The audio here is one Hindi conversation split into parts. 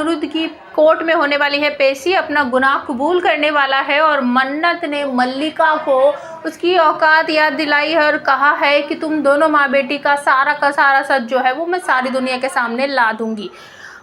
अनिरुद्ध की कोर्ट में होने वाली है पेशी, अपना गुनाह कबूल करने वाला है और मन्नत ने मल्लिका को उसकी औकात याद दिलाई है और कहा है कि तुम दोनों माँ बेटी का सारा सच जो है वो मैं सारी दुनिया के सामने ला दूंगी।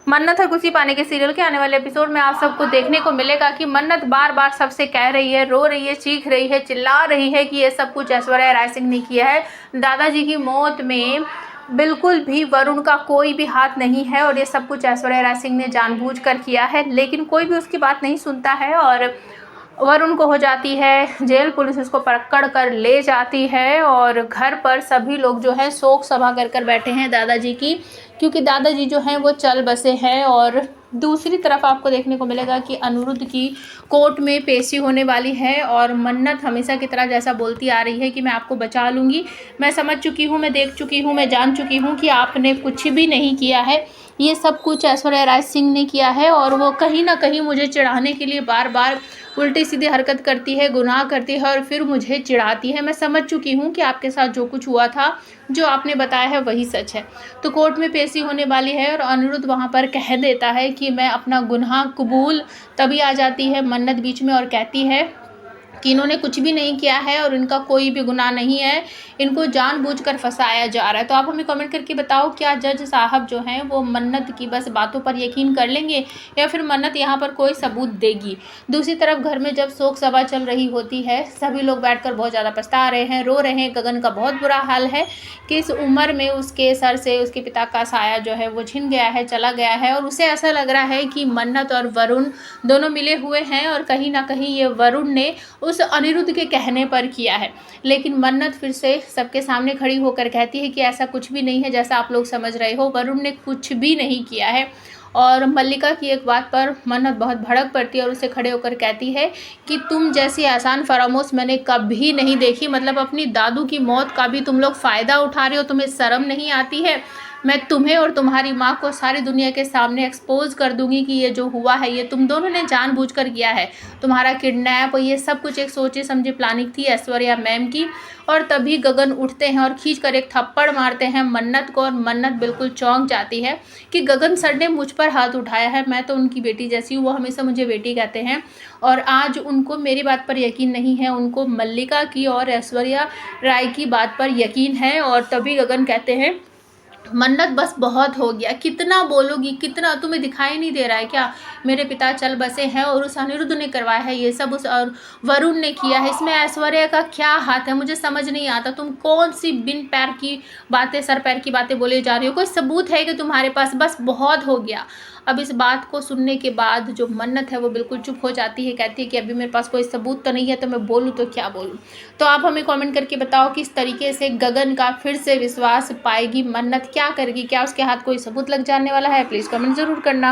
मन्नत और खुशी पाने के सीरियल के आने वाले एपिसोड में आप सबको देखने को मिलेगा कि मन्नत बार बार सबसे कह रही है, रो रही है, चीख रही है, चिल्ला रही है कि ये सब कुछ ऐश्वर्या राय सिंह ने किया है। दादाजी की मौत में बिल्कुल भी वरुण का कोई भी हाथ नहीं है और ये सब कुछ ऐश्वर्या राय सिंह ने जानबूझकर किया है, लेकिन कोई भी उसकी बात नहीं सुनता है और वरुण को हो जाती है जेल। पुलिस उसको पकड़ कर ले जाती है और घर पर सभी लोग जो है शोक सभा कर बैठे हैं दादाजी की, क्योंकि दादाजी जो हैं वो चल बसे हैं। और दूसरी तरफ आपको देखने को मिलेगा कि अनिरुद्ध की कोर्ट में पेशी होने वाली है और मन्नत हमेशा की तरह जैसा बोलती आ रही है कि मैं आपको बचा लूँगी, मैं समझ चुकी हूँ, मैं देख चुकी हूँ, मैं जान चुकी हूँ कि आपने कुछ भी नहीं किया है, ये सब कुछ ऐश्वर्या राय सिंह ने किया है। और वो कहीं ना कहीं मुझे चिढ़ाने के लिए बार बार उल्टी सीधी हरकत करती है, गुनाह करती है और फिर मुझे चिढ़ाती है। मैं समझ चुकी हूँ कि आपके साथ जो कुछ हुआ था, जो आपने बताया है वही सच है। तो कोर्ट में पेशी होने वाली है और अनिरुद्ध वहाँ पर कह देता है कि मैं अपना गुनाह कबूल, तभी आ जाती है मन्नत बीच में और कहती है कि इन्होंने कुछ भी नहीं किया है और इनका कोई भी गुनाह नहीं है, इनको जानबूझकर फंसाया जा रहा है। तो आप हमें कमेंट करके बताओ, क्या जज साहब जो हैं वो मन्नत की बस बातों पर यकीन कर लेंगे या फिर मन्नत यहाँ पर कोई सबूत देगी। दूसरी तरफ घर में जब शोक सभा चल रही होती है, सभी लोग बैठकर बहुत ज़्यादा पछता रहे हैं, रो रहे हैं। गगन का बहुत बुरा हाल है कि इस उम्र में उसके सर से उसके पिता का साया जो है वो छिन गया है, चला गया है और उसे ऐसा लग रहा है कि मन्नत और वरुण दोनों मिले हुए हैं और कहीं ना कहीं ये वरुण ने उस अनिरुद्ध के कहने पर किया है। लेकिन मन्नत फिर से सबके सामने खड़ी होकर कहती है कि ऐसा कुछ भी नहीं है जैसा आप लोग समझ रहे हो, वरुण ने कुछ भी नहीं किया है। और मल्लिका की एक बात पर मन्नत बहुत भड़क पड़ती है और उसे खड़े होकर कहती है कि तुम जैसी आसान फरामोश मैंने कभी नहीं देखी, मतलब अपनी दादू की मौत का भी तुम लोग फ़ायदा उठा रहे हो, तुम्हें शर्म नहीं आती है। मैं तुम्हें और तुम्हारी माँ को सारी दुनिया के सामने एक्सपोज कर दूंगी कि ये जो हुआ है ये तुम दोनों ने जानबूझकर किया है। तुम्हारा किडनैप, ये सब कुछ एक सोचे समझे प्लानिंग थी ऐश्वर्या मैम की। और तभी गगन उठते हैं और खींचकर एक थप्पड़ मारते हैं मन्नत को और मन्नत बिल्कुल चौंक जाती है कि गगन सर ने मुझ पर हाथ उठाया है, मैं तो उनकी बेटी जैसी हूँ, वो हमेशा मुझे बेटी कहते हैं और आज उनको मेरी बात पर यकीन नहीं है, उनको मल्लिका की और ऐश्वर्या राय की बात पर यकीन है। और तभी गगन कहते हैं मन्नत बस बहुत हो गया, कितना बोलोगी, कितना, तुम्हें दिखाई नहीं दे रहा है क्या, मेरे पिता चल बसे हैं और उस अनिरुद्ध ने करवाया है ये सब, उस और वरुण ने किया है, इसमें ऐश्वर्या का क्या हाथ है, मुझे समझ नहीं आता। तुम कौन सी बिन पैर की बातें, सर पैर की बातें बोले जा रही हो, कोई सबूत है कि तुम्हारे पास? बस बहुत हो गया। अब इस बात को सुनने के बाद जो मन्नत है वो बिल्कुल चुप हो जाती है, कहती है कि अभी मेरे पास कोई सबूत तो नहीं है, तो मैं बोलूँ तो क्या बोलूँ। तो आप हमें कमेंट करके बताओ किस तरीके से गगन का फिर से विश्वास पाएगी मन्नत, क्या करेगी, क्या उसके हाथ कोई सबूत लग जाने वाला है? प्लीज़ कमेंट ज़रूर करना।